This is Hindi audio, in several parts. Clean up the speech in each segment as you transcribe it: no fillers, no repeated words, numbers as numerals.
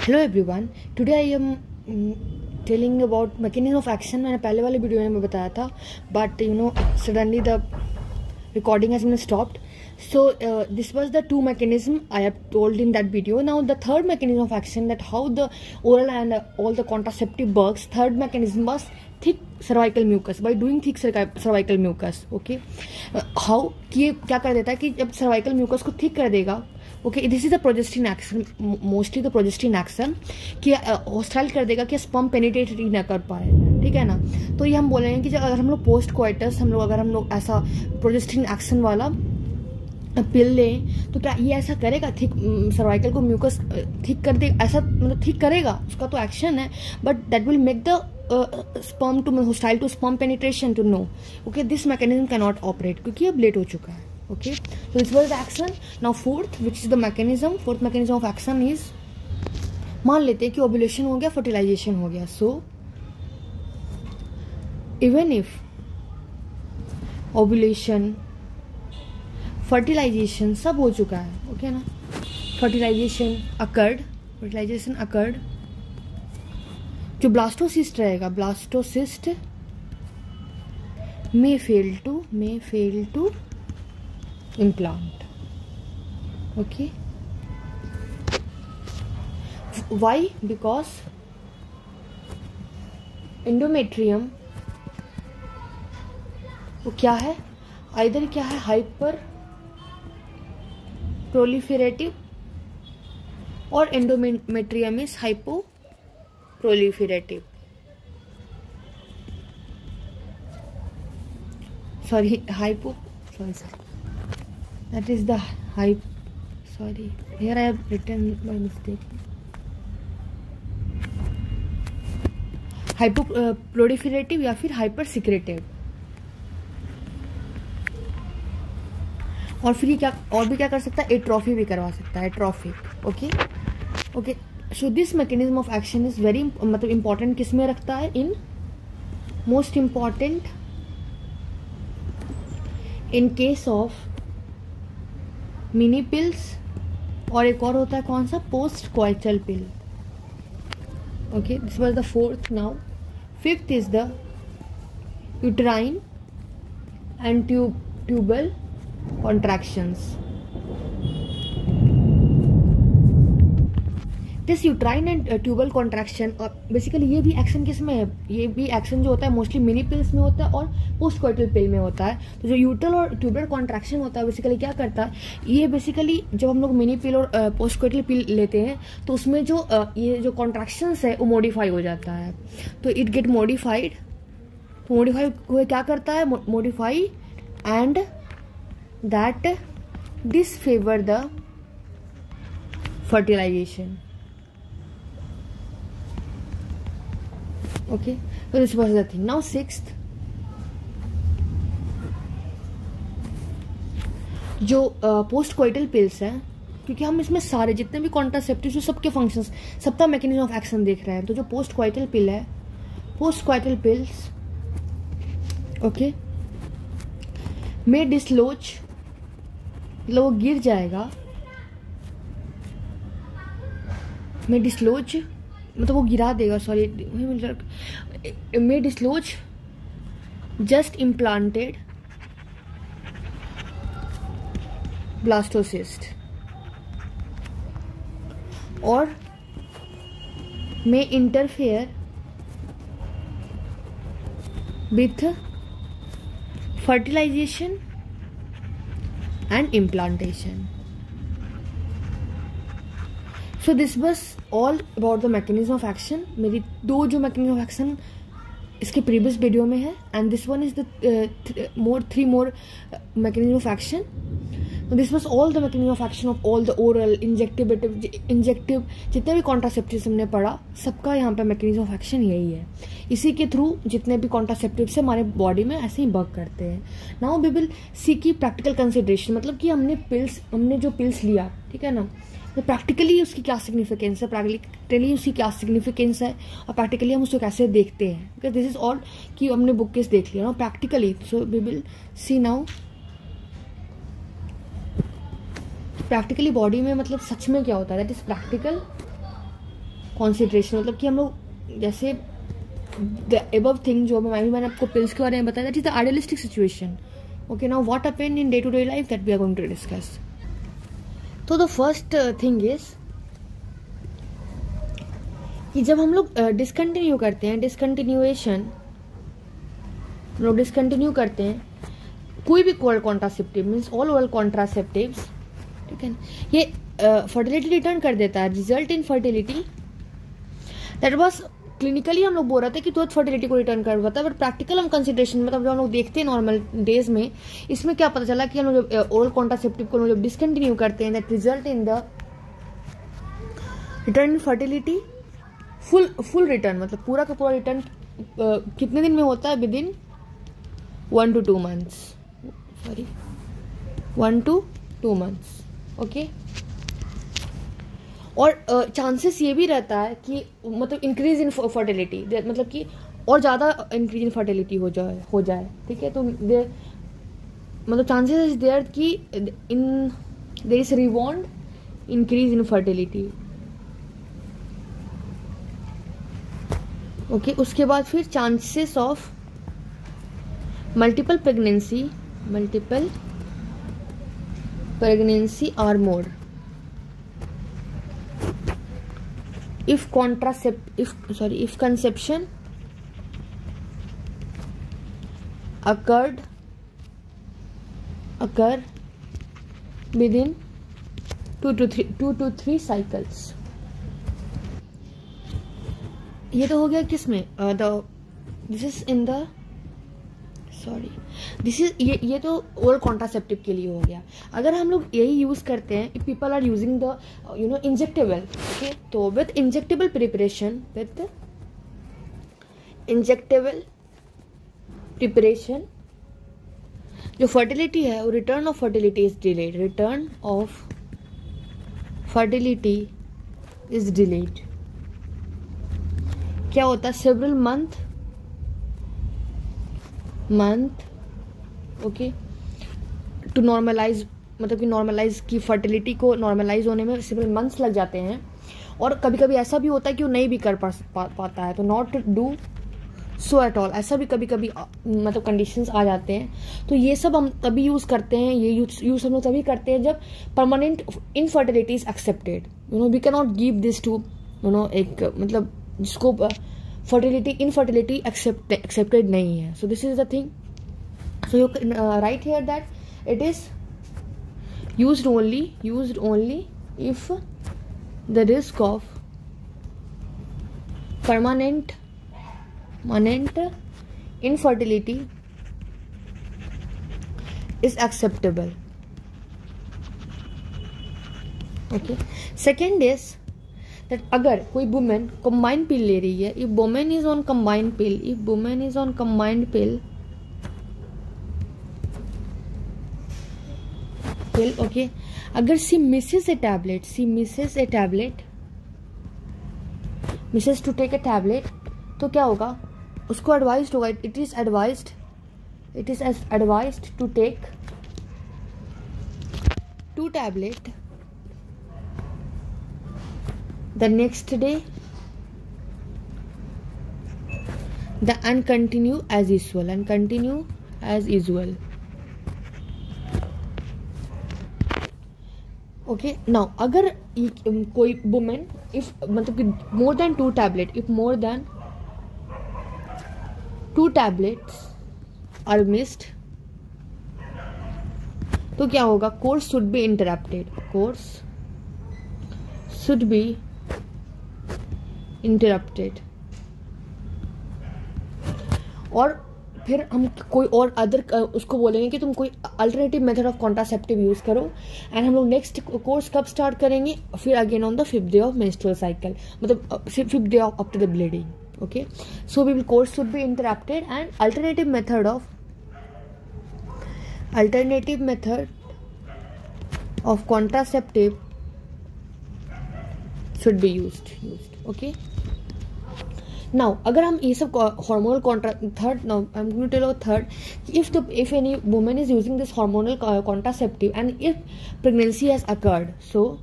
Hello everyone, today I am telling about mechanism of action. मैंने पहले वाले वीडियो में बताया था, but suddenly the recording has been stopped. So this was the two mechanism I have told in that video. Now the third mechanism of action, that how the oral and all the contraceptive works. Third mechanism was thick cervical mucus. By doing thick cervical mucus, okay, how कि ये क्या कर देता है कि जब cervical mucus को thick कर देगा, okay, this is the progestin action, mostly the progestin action कि हॉस्टाइल कर देगा कि स्पर्म पेनिट्रेट ही ना कर पाए, ठीक है ना. तो ये हम बोलेंगे कि अगर हम लोग पोस्ट कोइटस अगर हम लोग ऐसा प्रोजेस्टिन एक्शन वाला पिल लें तो क्या ये ऐसा करेगा, थिक सर्वाइकल को म्यूकस थिक कर दे, ऐसा मतलब थिक करेगा, उसका तो एक्शन है, but that will make the sperm to hostile to sperm penetration to no. Okay, this mechanism can not operate क्योंकि अब लेट हो चुका है. Okay, so this was the action. Now fourth, which is the mechanism. Fourth mechanism of action is, मान लेते हैं कि ओव्यूलेशन हो गया, फर्टिलाइजेशन हो गया. So even if ovulation, fertilization सब हो चुका है, ओके ना, फर्टिलाइजेशन अकर्ड, जो ब्लास्टोसिस्ट रहेगा, blastocyst may fail to implant. Okay, why? Because endometrium वो क्या है, आइदर क्या है, हाइपर प्रोलिफेरेटिव, और endometrium is hypo proliferative. That is the here I have written by mistake. Hypoproliferative या फिर हाइपर सिक्रेटिव. और फिर क्या और भी क्या कर सकता है, एट्रोफी भी करवा सकता है, atrophic. Okay, so this mechanism of action is very मतलब इम्पॉर्टेंट. किस में रखता है, in most important in case of mini pills, और एक और होता है कौन सा, post coital pill. Okay, this was the fourth. Now fifth is the uterine and tubal contractions. This uterine and tubal contraction, और बेसिकली ये भी एक्शन किस में है, ये भी एक्शन जो होता है मोस्टली मिनी पिल्स में होता है और पोस्ट क्वाइटल पिल में होता है. तो जो यूट्रल और ट्यूबल कॉन्ट्रैक्शन होता है बेसिकली क्या करता है, ये बेसिकली जब हम लोग मिनी पिल और पोस्ट क्वाइटल पिल लेते हैं तो उसमें जो ये जो कॉन्ट्रैक्शंस है वो मॉडिफाई हो जाता है. तो इट गेट मॉडिफाइड हुए क्या करता है, modify, and that disfavour the fertilization. Okay, so this was the thing. Now sixth, जो पोस्ट कोइटल पिल्स है, क्योंकि हम इसमें सारे जितने भी कॉन्ट्रासेप्टिव जो सबके फंक्शंस, सबका मैकेनिज्म ऑफ एक्शन देख रहे हैं. तो जो पोस्ट कोइटल पिल है, पोस्ट कोइटल पिल्स, ओके, में डिसलोच, मतलब वो गिर जाएगा, में डिसलोच मतलब वो गिरा देगा, सॉरी, में डिसलोच जस्ट इम्प्लांटेड ब्लास्टोसिस्ट, और में interfere with fertilization and implantation. So this was all about the mechanism of action. मेरी दो जो मैकेनिज्म ऑफ एक्शन इसके प्रीवियस वीडियो में है, and this one is the three more mechanism of action. This was all the mechanism of action of all the oral, injective जितने भी कॉन्ट्रासेप्टिव्स हमने पढ़ा, सबका यहाँ पे मैकेनिज्म ऑफ एक्शन यही है. इसी के थ्रू जितने भी कॉन्ट्रासेप्टिव्स है हमारे बॉडी में ऐसे ही वर्क करते हैं. नाउ वी विल सी की प्रैक्टिकल कंसिडरेशन, मतलब कि हमने जो पिल्स लिया, ठीक है ना, तो प्रैक्टिकली उसकी क्या सिग्निफिकेंस है, प्रैक्टिकली उसकी क्या सिग्निफिकेंस है, और प्रैक्टिकली हम उसको कैसे देखते हैं, बिकॉज दिस इज ऑल कि हमने बुक केस देख लिया ना practically. So we will see now practically body में मतलब सच में क्या होता है, दैट इज प्रैक्टिकल कॉन्सेंट्रेशन, मतलब कि हम लोग जैसे द एबव थिंग जो मैंने आपको पिल्स के बारे में बताया, that is the idealistic situation. Okay, now what happened in day to day life, that we are going to discuss. तो द फर्स्ट थिंग इज कि जब हम लोग डिसकंटिन्यू करते हैं, डिसकंटिन्यूएशन लोग डिसकंटिन्यू करते हैं कोई भी oral contraceptive, means all oral contraceptives, ठीक है, ये फर्टिलिटी रिटर्न कर देता है, result in fertility. That was clinically हम लोग बोल रहे थे कि तुरंत फर्टिलिटी को रिटर्न करवाता है, बट प्रैक्टिकल हम कंसिडरेशन मतलब जो हम लोग देखते हैं नॉर्मल डेज में, इसमें क्या पता चला कि हम लोग जब ओरल कॉन्ट्रासेप्टिव को जब डिसकंटिन्यू करते हैं, that result in the return in fertility, full return, मतलब पूरा का पूरा रिटर्न कितने दिन में होता है, with in 1 to 2 months, sorry 1 to 2 months. Okay, और चांसेस ये भी रहता है कि मतलब इंक्रीज इन फर्टिलिटी, मतलब कि और ज़्यादा इंक्रीज इन फर्टिलिटी हो जाए, ठीक है. तो मतलब चांसेस इज देयर कि in there is rebound increase in fertility. Okay, उसके बाद फिर chances of multiple pregnancy are more if conception occur within 2 to 3 cycles. ये तो हो गया किसमें, this is in the sorry this is ये तो ओरल कॉन्ट्रासेप्टिव के लिए हो गया. अगर हम लोग यही यूज करते हैं, if people are using the injectable, okay, तो विथ इंजेक्टेबल प्रिपरेशन जो फर्टिलिटी है वो return of fertility is delayed. क्या होता है, several month okay to normalise, मतलब कि नॉर्मलाइज की फर्टिलिटी को नॉर्मलाइज होने में सेवरल मंथ्स लग जाते हैं. और कभी कभी ऐसा भी होता है कि वो नहीं भी कर पाता है, तो not do so at all, ऐसा भी कभी कभी मतलब कंडीशंस आ जाते हैं. तो ये सब हम तभी यूज़ करते हैं, ये यूज़ हम लोग तभी करते हैं जब permanent infertility is accepted. We can not give this to एक मतलब जिसको इनफर्टिलिटी एक्सेप्टेड नहीं है. So this is the thing. So you write here that it is used only if the risk of permanent infertility is acceptable. Okay, second is that अगर कोई वुमेन combined pill ले रही है, if woman is on combined pill, okay, अगर she misses to take a tablet, तो क्या होगा, उसको एडवाइज्ड होगा, it is advised to take 2 tablet the next day and continue as usual. Okay, now अगर कोई वुमेन इफ मतलब कि more than 2 tablets are missed, तो क्या होगा, कोर्स शुड बी इंटरप्टेड. और फिर हम कोई और अदर उसको बोलेंगे कि तुम कोई alternative method of contraceptive use करो. एंड हम लोग नेक्स्ट कोर्स कब स्टार्ट करेंगे, फिर again on the 5th day of menstrual cycle, मतलब 5th day after the bleeding. Okay, so we will course should be interrupted and alternative method of contraceptive should be used. Okay, now अगर हम ये सब hormonal third, if any woman is using this hormonal contraceptive and if pregnancy has occurred, so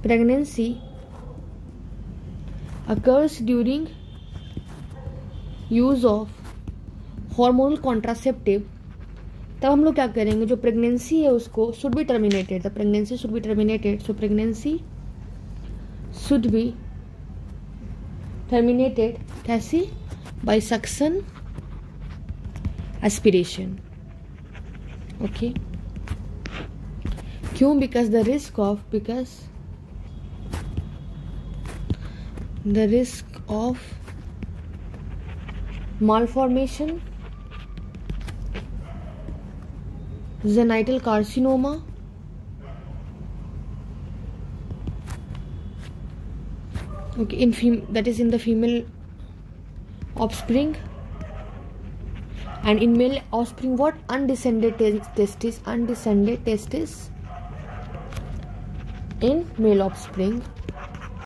pregnancy occurs during use of hormonal contraceptive, तब हम लोग क्या करेंगे, जो प्रेगनेंसी है उसको should be terminated, the pregnancy should be terminated, so pregnancy should be terminated कैसे, by suction aspiration. Okay, क्यों, because the risk of malformation, genital carcinoma, okay, that is in the female offspring, and in male offspring what, undescended testis in male offspring.